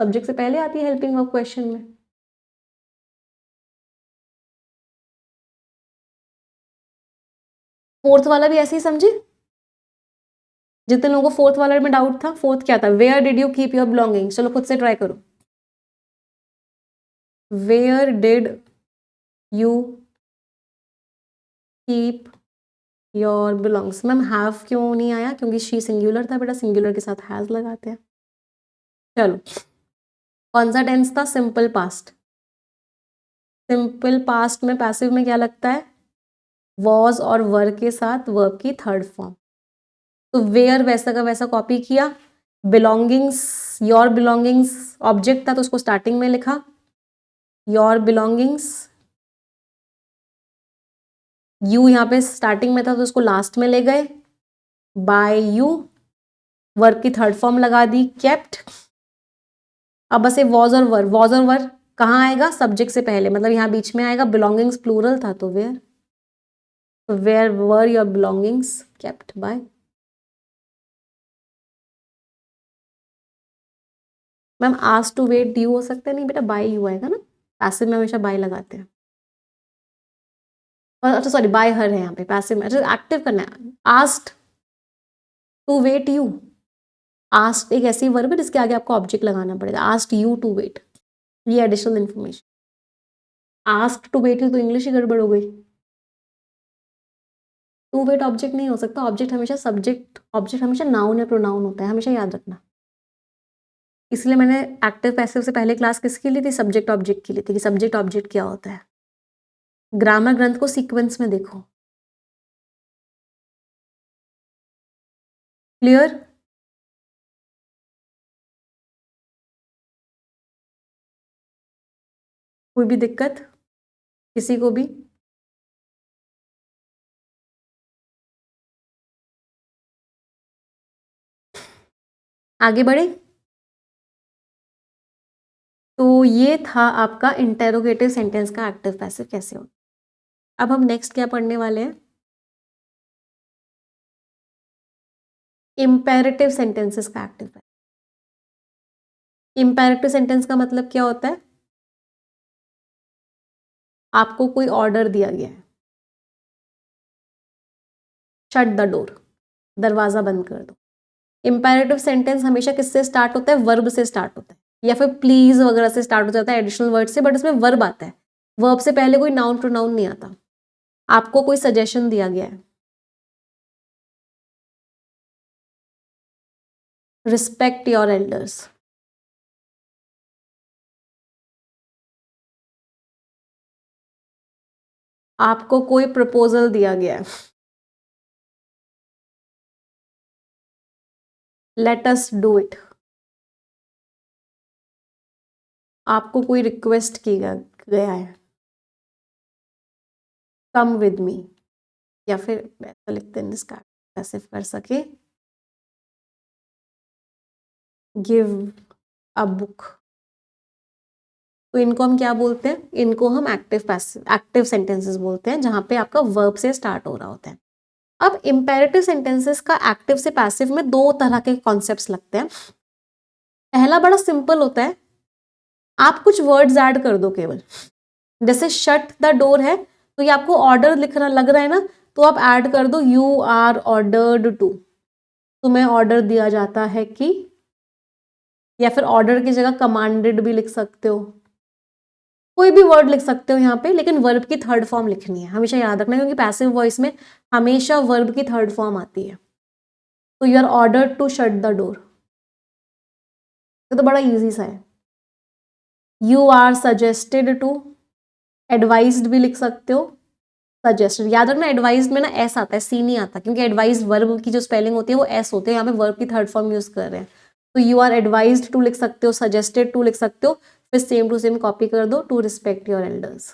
सब्जेक्ट से पहले आती है हेल्पिंग वर्ब क्वेश्चन में। फोर्थ वाला भी ऐसे ही समझे, जितने लोगों को फोर्थ वाले में डाउट था। फोर्थ क्या था? Where did you keep your belonging? चलो खुद से ट्राई करो, where did you keep your belongs? Ma'am have क्यों नहीं आया? क्योंकि शी सिंगुलर था बेटा, सिंगुलर के साथ हैज लगाते हैं। चलो कौन सा टेंस था? Simple past. सिंपल पास्ट में पैसिव में क्या लगता है? वॉज और वर के साथ वर्ब की थर्ड फॉर्म। तो वेयर वैसा का वैसा कॉपी किया, बिलोंगिंग्स, योर बिलोंगिंग्स ऑब्जेक्ट था तो उसको स्टार्टिंग में लिखा, योर बिलोंगिंग्स। यू यहाँ पे स्टार्टिंग में था तो उसको लास्ट में ले गए, बाय यू, वर्ब की थर्ड फॉर्म लगा दी, केप्ट। अब बस ये वॉज और वर, वॉज और वर कहाँ आएगा? सब्जेक्ट से पहले, मतलब यहाँ बीच में आएगा। बिलोंगिंग्स प्लूरल था तो वेयर, तो where were your belongings kept by. Ma'am ask to wait you हो सकता है? नहीं बेटा, बाय यू आएगा ना, पैसिव में हमेशा बाय लगाते हैं। अच्छा सॉरी, बाय हर है यहाँ पे पैसिव में। अच्छा एक्टिव करना है, asked to wait you. Asked एक ऐसी वर्ब है जिसके आगे आपको ऑब्जेक्ट लगाना पड़ेगा, आस्क्ड यू टू वेट, ये additional information. Asked to wait you तो इंग्लिश ही गड़बड़ हो गई। टू वेट ऑब्जेक्ट नहीं हो सकता, ऑब्जेक्ट हमेशा सब्जेक्ट, ऑब्जेक्ट हमेशा नाउन या प्रोनाउन होता है, हमेशा याद रखना। इसलिए मैंने एक्टिव पैसिव से पहले क्लास किसकी ली थी? सब्जेक्ट ऑब्जेक्ट की ली थी, कि सब्जेक्ट ऑब्जेक्ट क्या होता है। ग्रामर ग्रंथ को सीक्वेंस में देखो। क्लियर? कोई भी दिक्कत किसी को भी? आगे बढ़े। तो ये था आपका इंटेरोगेटिव सेंटेंस का एक्टिव पैसिव कैसे होता है। अब हम नेक्स्ट क्या पढ़ने वाले हैं? इंपेरेटिव सेंटेंसेस का एक्टिव पैसिव। इंपेरेटिव सेंटेंस का मतलब क्या होता है? आपको कोई ऑर्डर दिया गया है, शट द डोर, दरवाजा बंद कर दो। इंपेरेटिव सेंटेंस हमेशा किससे स्टार्ट होता है? वर्ब से स्टार्ट होता है, या फिर प्लीज वगैरह से स्टार्ट हो जाता है, एडिशनल वर्ड से, बट इसमें वर्ब आता है। वर्ब से पहले कोई नाउन प्रोनाउन नहीं आता। आपको कोई सजेशन दिया गया है, रिस्पेक्ट योर एल्डर्स। आपको कोई प्रपोजल दिया गया है, लेट अस डू इट। आपको कोई रिक्वेस्ट की गया है, कम विद मी, या फिर ऐसा लिखते हैं जिसका पैसिव कर सके, गिव अ बुक। तो इनको हम क्या बोलते हैं? इनको हम एक्टिव सेंटेंसेस बोलते हैं, जहां पे आपका वर्ब से स्टार्ट हो रहा होता है। अब इंपेरेटिव सेंटेंसेस का एक्टिव से पैसिव में दो तरह के कॉन्सेप्ट्स लगते हैं। पहला बड़ा सिंपल होता है, आप कुछ वर्ड्स ऐड कर दो केवल, जैसे शट द डोर है तो ये आपको ऑर्डर लिखना लग रहा है ना, तो आप ऐड कर दो यू आर ऑर्डर्ड टू, तुम्हें ऑर्डर दिया जाता है कि, या फिर ऑर्डर की जगह कमांडेड भी लिख सकते हो, कोई भी वर्ड लिख सकते हो यहाँ पे, लेकिन वर्ब की थर्ड फॉर्म लिखनी है, हमेशा याद रखना, क्योंकि पैसिव वॉइस में हमेशा वर्ब की थर्ड फॉर्म आती है। तो you are ordered to shut the door, ये तो बड़ा इजी सा है। You are suggested to, advised भी लिख सकते हो, सजेस्टेड। याद रखना एडवाइज्ड में ना एस आता है, सी नहीं आता, क्योंकि एडवाइज वर्ब की जो स्पेलिंग होती है वो एस होती है, यहाँ पे वर्ब की थर्ड फॉर्म यूज कर रहे हैं। तो यू आर एडवाइज्ड टू लिख सकते हो, सजेस्टेड टू लिख सकते हो, फिर सेम टू सेम कॉपी कर दो, to respect your elders.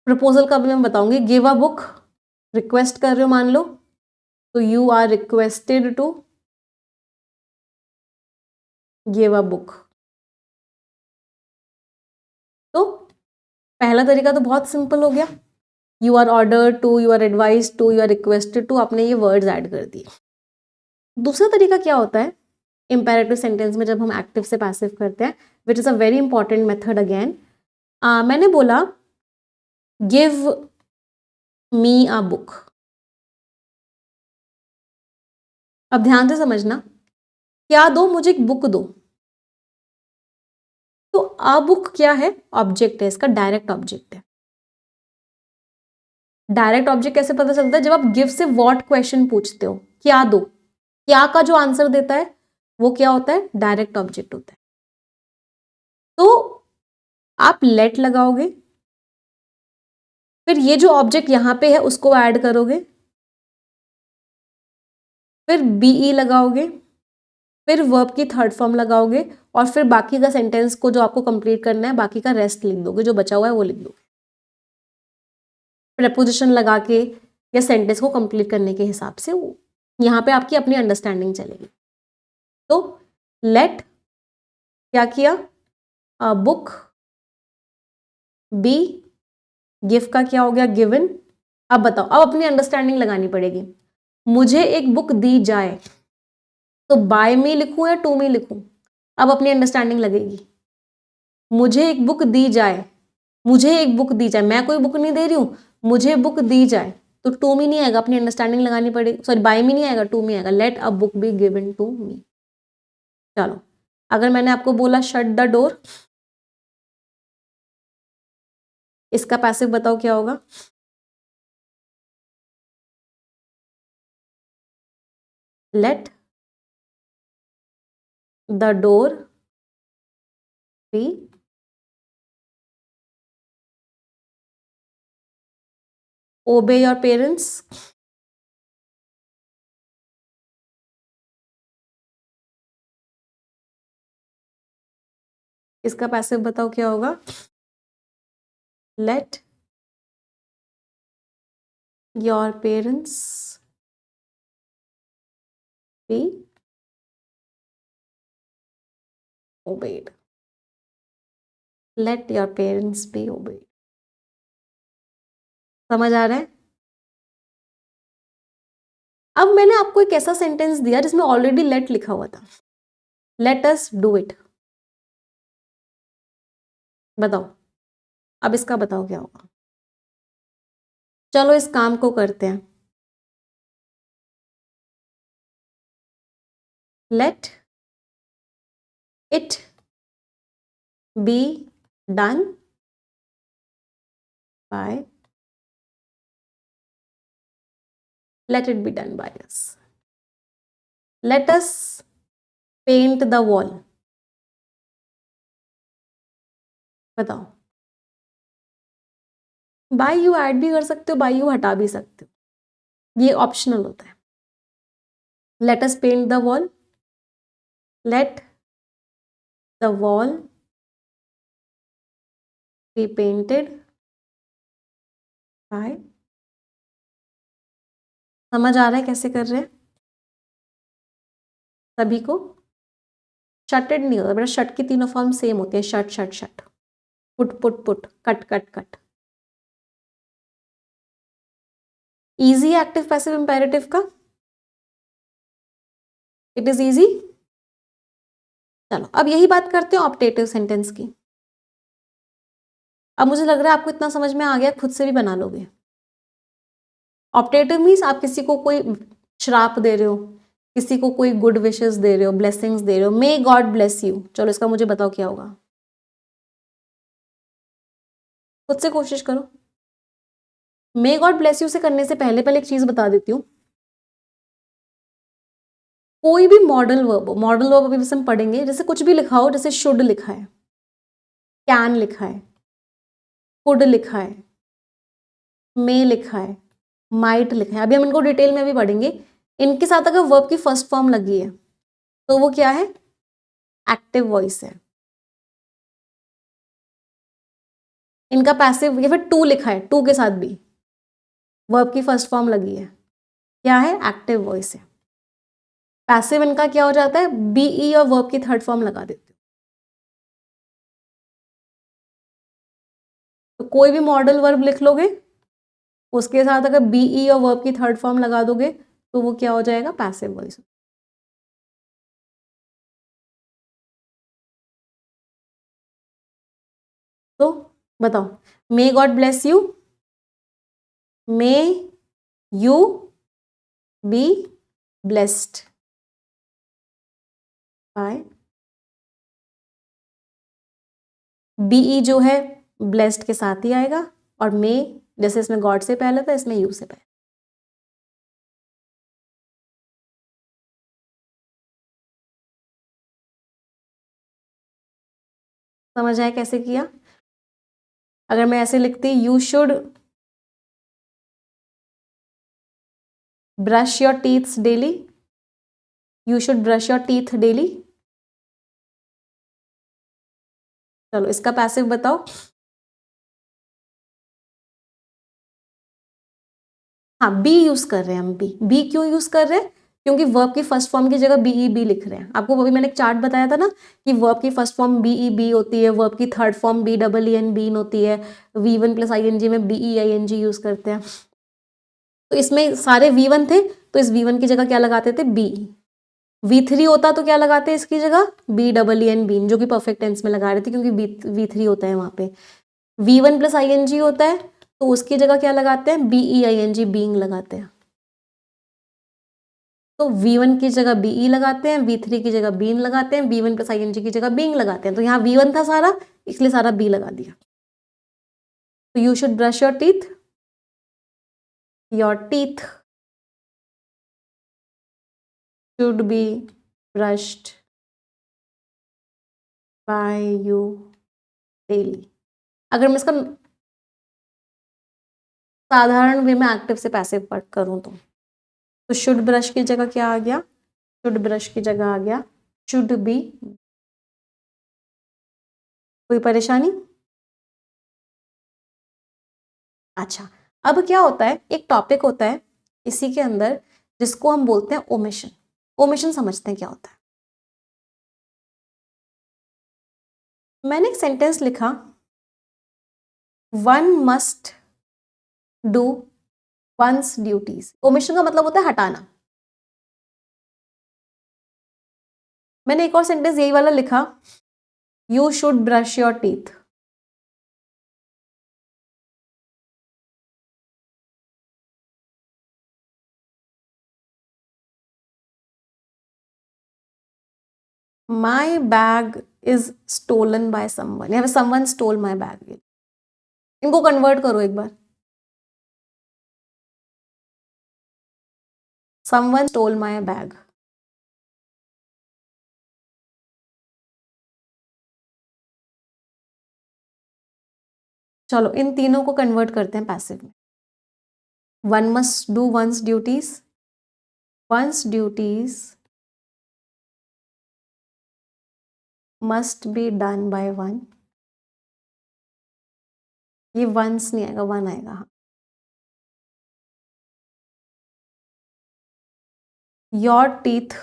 Proposal का भी मैं बताऊंगी। गिव अ बुक, रिक्वेस्ट कर रहे हो मान लो, तो you are requested to give a book. तो पहला तरीका तो बहुत सिंपल हो गया, you are order to, you are advise to, you are requested to, आपने ये वर्ड्स ऐड कर दिए। दूसरा तरीका क्या होता है इंपेरेटिव सेंटेंस में जब हम एक्टिव से पैसिव करते हैं, which is a very important method again. मैंने बोला गिव मी अ बुक। अब ध्यान से समझना, क्या दो? मुझे एक बुक दो। तो अ बुक क्या है? ऑब्जेक्ट है, इसका डायरेक्ट ऑब्जेक्ट है। डायरेक्ट ऑब्जेक्ट कैसे पता चलता है? जब आप गिव से व्हाट क्वेश्चन पूछते हो, क्या दो, क्या का जो आंसर देता है वो क्या होता है? डायरेक्ट ऑब्जेक्ट होता है। तो आप लेट लगाओगे, फिर ये जो ऑब्जेक्ट यहां पे है उसको ऐड करोगे, फिर बीई लगाओगे, फिर वर्ब की थर्ड फॉर्म लगाओगे, और फिर बाकी का सेंटेंस को जो आपको कंप्लीट करना है, बाकी का रेस्ट लिख दोगे, जो बचा हुआ है वो लिख दोगे प्रेपोजिशन लगा के, या सेंटेंस को कंप्लीट करने के हिसाब से। यहाँ पे आपकी अपनी अंडरस्टैंडिंग चलेगी। तो लेट क्या किया? बुक, बी, गिव का क्या हो गया? गिवन। अब बताओ, अब अपनी अंडरस्टैंडिंग लगानी पड़ेगी। मुझे एक बुक दी जाए, तो बाय मी लिखूं या टू मी लिखूं? अब अपनी अंडरस्टैंडिंग लगेगी। मुझे एक बुक दी जाए, मुझे एक बुक दी जाए, मैं कोई बुक नहीं दे रही हूं, मुझे बुक दी जाए, तो टू मी नहीं आएगा, अपनी अंडरस्टैंडिंग लगानी पड़ेगी। सॉरी, बाय मी नहीं आएगा, टू मी आएगा। Let a book be given to me. चलो, अगर मैंने आपको बोला शट द डोर, इसका पैसिव बताओ क्या होगा? Let the door be obey your parents. इसका पैसिव बताओ क्या होगा? Let your parents be obeyed. Let your parents be obeyed. समझ आ रहा है? अब मैंने आपको एक ऐसा सेंटेंस दिया जिसमें ऑलरेडी लेट लिखा हुआ था, लेट अस डू इट। बताओ, अब इसका बताओ क्या होगा। चलो इस काम को करते हैं। Let it be done bye, let it be done by us. Let us paint the wall. बताओ, बाय यू ऐड भी कर सकते हो, बाय यू हटा भी सकते हो, ये ऑप्शनल होता है। Let us paint the wall, let the wall be painted by. समझ आ रहा है कैसे कर रहे हैं सभी को? शटेड नहीं होता बेटा, शट की तीनों फॉर्म सेम होती है, shut shut shut, put put put, cut cut cut. Easy active passive imperative का, इट इज इजी। चलो अब यही बात करते हैं ऑप्टेटिव सेंटेंस की। अब मुझे लग रहा है आपको इतना समझ में आ गया, खुद से भी बना लोगे। ऑप्टेटिव मीन्स आप किसी को कोई श्राप दे रहे हो, किसी को कोई गुड विशेस दे रहे हो, ब्लेसिंग्स दे रहे हो, मे गॉड ब्लेस यू। चलो इसका मुझे बताओ क्या होगा, खुद से कोशिश करो। मे गॉड ब्लेस यू से करने से पहले पहले एक चीज बता देती हूँ। कोई भी मॉडल वर्ब हो, मॉडल वर्ब अभी बस हम पढ़ेंगे, जैसे कुछ भी लिखा हो, जैसे शुड लिखा है, कैन लिखा है, कुड लिखा है, मे लिखा है, माइट लिखा है, अभी हम इनको डिटेल में भी पढ़ेंगे। इनके साथ अगर वर्ब की फर्स्ट फॉर्म लगी है तो वो क्या है, एक्टिव वॉइस है। इनका पैसिव, या फिर टू लिखा है, टू के साथ भी वर्ब की फर्स्ट फॉर्म लगी है, क्या है, एक्टिव वॉइस है। पैसिव इनका क्या हो जाता है, बीई और वर्ब की थर्ड फॉर्म लगा देते हो। तो कोई भी मॉडल वर्ब लिख लोगे, उसके साथ अगर बीई और वर्ब की थर्ड फॉर्म लगा दोगे तो वो क्या हो जाएगा, पैसिव वॉइस। तो बताओ, may God bless you, may you be blessed by. Be जो है ब्लेस्ड के साथ ही आएगा, और मे जैसे इसमें गॉड से पहले था, इसमें यू से पहले। समझ आया कैसे किया? अगर मैं ऐसे लिखती, you should brush your teeths daily, you should brush your teeth daily. चलो इसका पैसिव बताओ। हाँ, बी यूज कर रहे हैं हम, बी। बी क्यों यूज कर रहे हैं, क्योंकि वर्ब की फर्स्ट फॉर्म की जगह बीई बी लिख रहे हैं। आपको अभी मैंने एक चार्ट बताया था ना कि वर्ब की फर्स्ट फॉर्म बीई बी होती है, वर्ब की third form B double E N been होती है, V1 प्लस आईएनजी में बीई आईएनजी यूज करते हैं। तो इसमें सारे V1 थे, तो इस V1 की जगह क्या लगाते थे, बी। V3 होता तो क्या लगाते हैं इसकी जगह, B double E N been, जो कि परफेक्ट टेंस में लगा रहे थे क्योंकि V3 होता है वहां पे। V1 प्लस आईएनजी होता है तो उसकी जगह क्या लगाते हैं, बीई आईएनजी बीइंग लगाते हैं। तो V1 की जगह बीई लगाते हैं, V3 की जगह बीन लगाते हैं, V1 प्लस आईएनजी की जगह बीइंग लगाते हैं। तो यहाँ V1 था सारा, इसलिए सारा बी लगा दिया। तो you should brush your teeth, your teeth should be brushed by you daily. अगर मैं इसका साधारण वे में एक्टिव से पैसिव पार्ट करूं तो शुड ब्रश की जगह क्या आ गया, शुड ब्रश की जगह आ गया शुड बी। कोई परेशानी? अच्छा, अब क्या होता है, एक टॉपिक होता है इसी के अंदर जिसको हम बोलते हैं ओमिशन। ओमिशन समझते हैं क्या होता है। मैंने एक सेंटेंस लिखा, one must do one's duties. Omission का मतलब होता है हटाना। मैंने एक और सेंटेंस यही वाला लिखा, you should brush your teeth. My bag is stolen by someone, या समवन स्टोल माई बैग। इनको कन्वर्ट करो एक बार, समवन स्टोल माई बैग। चलो इन तीनों को कन्वर्ट करते हैं पैसिव में। One must do one's duties, one's duties must be done by one. ये वंस नहीं आएगा, वन आएगा। Your teeth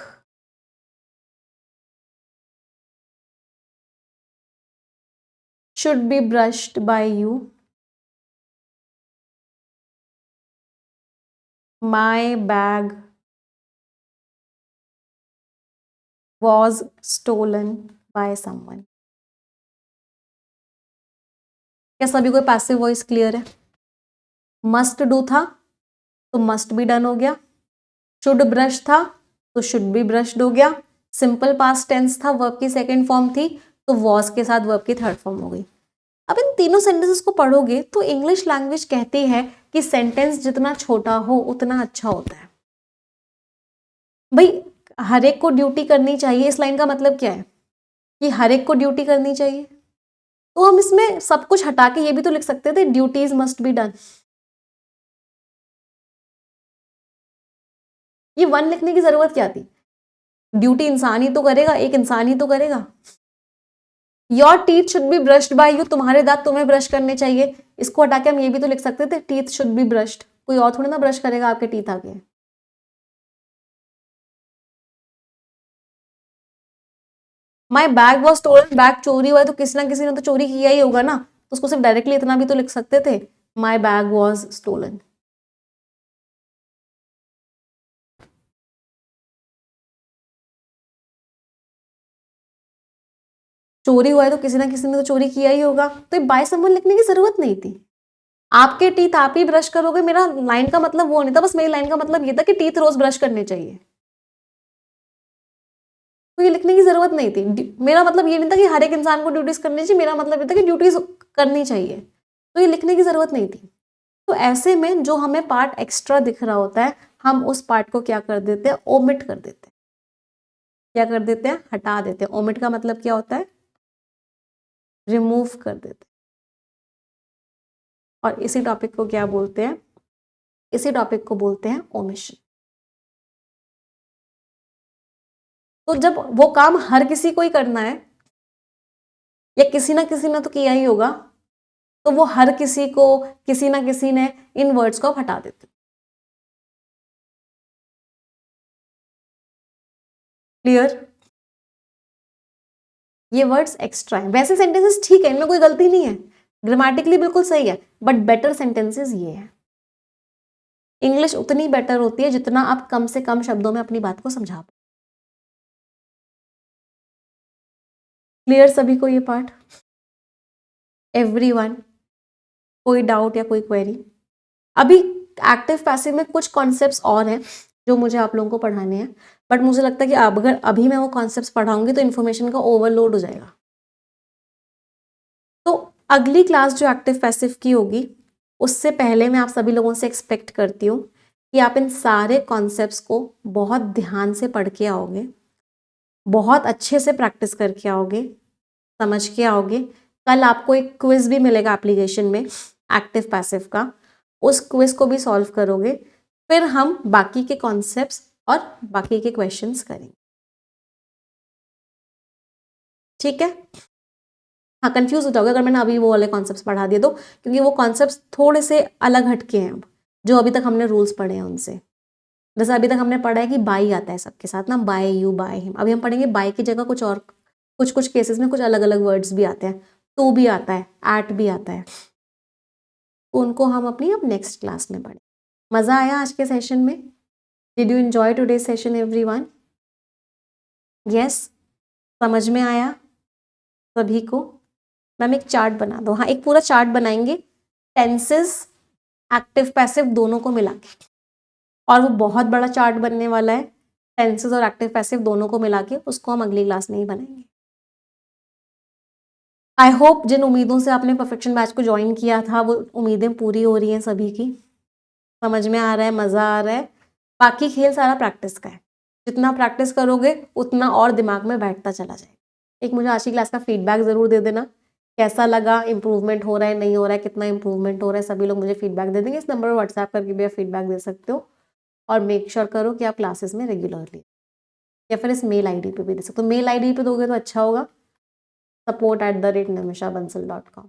should be brushed by you. My bag was stolen by someone. क्या सभी को पैसिव वॉइस क्लियर है? Must do था तो मस्ट बी डन हो गया, शुड ब्रश था तो शुड बी ब्रश्ड हो गया, सिंपल पास्ट टेंस था, वर्ब की सेकेंड फॉर्म थी तो वॉज के साथ वर्ब की थर्ड फॉर्म हो गई। अब इन तीनों सेंटेंसेस को पढ़ोगे तो इंग्लिश लैंग्वेज कहती है कि सेंटेंस जितना छोटा हो उतना अच्छा होता है। भाई हर एक को ड्यूटी करनी चाहिए, इस लाइन का मतलब क्या है कि हर एक को ड्यूटी करनी चाहिए, तो हम इसमें सब कुछ हटा के ये भी तो लिख सकते थे, ड्यूटीज मस्ट बी डन। ये वन लिखने की जरूरत क्या थी? ड्यूटी इंसान ही तो करेगा, एक इंसान ही तो करेगा। Your teeth should be brushed by you, तुम्हारे दांत तुम्हें ब्रश करने चाहिए, इसको हटा के हम ये भी तो लिख सकते थे, टीथ शुड बी ब्रश्ड। कोई और थोड़ी ना ब्रश करेगा आपके टीथ आके। My bag was stolen, bag चोरी हुआ है तो किसी ना किसी ने तो चोरी किया ही होगा ना, तो उसको सिर्फ डायरेक्टली इतना भी तो लिख सकते थे, माई बैग वॉज स्टोलन। चोरी हुआ है तो किसी ना किसी ने तो चोरी किया ही होगा, तो बाय समवन लिखने की जरूरत नहीं थी। आपके टीथ आप ही ब्रश करोगे, मेरा लाइन का मतलब वो नहीं था, बस मेरी लाइन का मतलब ये था कि टीथ रोज ब्रश करने चाहिए, तो ये लिखने की जरूरत नहीं थी। मेरा मतलब ये नहीं था कि हर एक इंसान को ड्यूटीज करनी चाहिए, मेरा मतलब ये था कि ड्यूटीज करनी चाहिए, तो ये लिखने की जरूरत नहीं थी। तो ऐसे में जो हमें पार्ट एक्स्ट्रा दिख रहा होता है, हम उस पार्ट को क्या कर देते हैं, ओमिट कर देते हैं। क्या कर देते हैं? हटा देते हैं। ओमिट का मतलब क्या होता है? रिमूव कर देते हैं। और इसी टॉपिक को क्या बोलते हैं? इसी टॉपिक को बोलते हैं ओमिशन। तो जब वो काम हर किसी को ही करना है, या किसी ना किसी ने तो किया ही होगा, तो वो हर किसी को, किसी ना किसी ने, इन वर्ड्स को हटा देते। क्लियर? ये वर्ड्स एक्स्ट्रा है। वैसे सेंटेंसेस ठीक है, इनमें कोई गलती नहीं है, ग्रामेटिकली बिल्कुल सही है, बट बेटर सेंटेंसेस ये है। इंग्लिश उतनी बेटर होती है जितना आप कम से कम शब्दों में अपनी बात को समझा पाओ। क्लियर सभी को ये पार्ट? एवरीवन, कोई डाउट या कोई क्वेरी? अभी एक्टिव पैसिव में कुछ कॉन्सेप्ट्स और हैं जो मुझे आप लोगों को पढ़ाने हैं, बट मुझे लगता है कि अगर अभी मैं वो कॉन्सेप्ट्स पढ़ाऊंगी तो इन्फॉर्मेशन का ओवरलोड हो जाएगा। तो अगली क्लास जो एक्टिव पैसिव की होगी, उससे पहले मैं आप सभी लोगों से एक्सपेक्ट करती हूँ कि आप इन सारे कॉन्सेप्ट्स को बहुत ध्यान से पढ़ के आओगे, बहुत अच्छे से प्रैक्टिस करके आओगे, समझ के आओगे। कल आपको एक क्विज भी मिलेगा एप्लीकेशन में एक्टिव पैसिव का, उस क्विज को भी सॉल्व करोगे, फिर हम बाकी के कॉन्सेप्ट्स और बाकी के क्वेश्चंस करेंगे। ठीक है? हाँ, कंफ्यूज हो जाओगे अगर मैंने अभी वो वाले कॉन्सेप्ट्स पढ़ा दिए तो, क्योंकि वो कॉन्सेप्ट्स थोड़े से अलग हटके हैं अब, जो अभी तक हमने रूल्स पढ़े हैं उनसे। जैसे अभी तक हमने पढ़ा है कि बाई आता है सबके साथ ना, बाय यू, बाय हिम। अभी हम पढ़ेंगे बाय की जगह कुछ और, कुछ कुछ केसेस में कुछ अलग अलग वर्ड्स भी आते हैं, टू भी आता है, एट भी आता है, तो उनको हम अपनी अब नेक्स्ट क्लास में पढ़ें। मज़ा आया आज के सेशन में? Did you enjoy today session everyone? Yes? समझ में आया सभी को? मैम एक चार्ट बना दो। हाँ, एक पूरा चार्ट बनाएंगे टेंसेस एक्टिव पैसिव दोनों को मिला के, और वो बहुत बड़ा चार्ट बनने वाला है टेंसेस और एक्टिव पैसिव दोनों को मिला के, उसको हम अगली क्लास में ही बनाएंगे। आई होप जिन उम्मीदों से आपने परफेक्शन बैच को ज्वाइन किया था वो उम्मीदें पूरी हो रही हैं सभी की। समझ में आ रहा है, मज़ा आ रहा है। बाकी खेल सारा प्रैक्टिस का है, जितना प्रैक्टिस करोगे उतना और दिमाग में बैठता चला जाएगा। एक मुझे आज की क्लास का फीडबैक ज़रूर दे देना, कैसा लगा, इंप्रूवमेंट हो रहा है नहीं हो रहा है, कितना इंप्रूवमेंट हो रहा है। सभी लोग मुझे फीडबैक दे देंगे। इस नंबर पर व्हाट्सएप करके भी आप फीडबैक दे सकते हो, और मेक श्योर करो कि आप क्लासेस में रेगुलरली, या फिर इस मेल आईडी पे भी दे सकते हो। मेल आईडी पे दोगे तो अच्छा होगा, support@nimishabansal.com।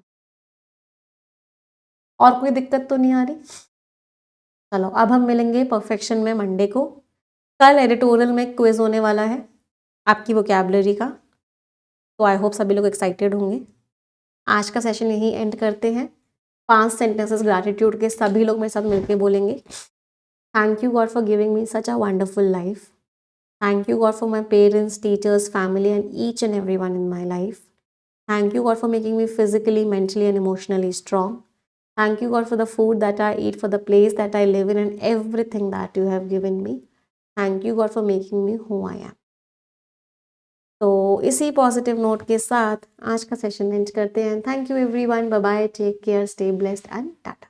और कोई दिक्कत तो नहीं आ रही? चलो अब हम मिलेंगे परफेक्शन में मंडे को। कल एडिटोरियल में क्विज होने वाला है आपकी वोकैबुलरी का, तो आई होप सभी लोग एक्साइटेड होंगे। आज का सेशन यहीं एंड करते हैं। 5 सेंटेंसेस ग्रैटिट्यूड के सभी लोग मेरे साथ मिलके बोलेंगे। Thank you God for giving me such a wonderful life. Thank you God for my parents, teachers, family and each and every one in my life. Thank you, God, for making me physically, mentally, and emotionally strong. Thank you, God, for the food that I eat, for the place that I live in, and everything that you have given me. Thank you, God, for making me who I am. तो इसी positive note के साथ आज का session end करते हैं। Thank you everyone, bye bye, take care, stay blessed and Tata.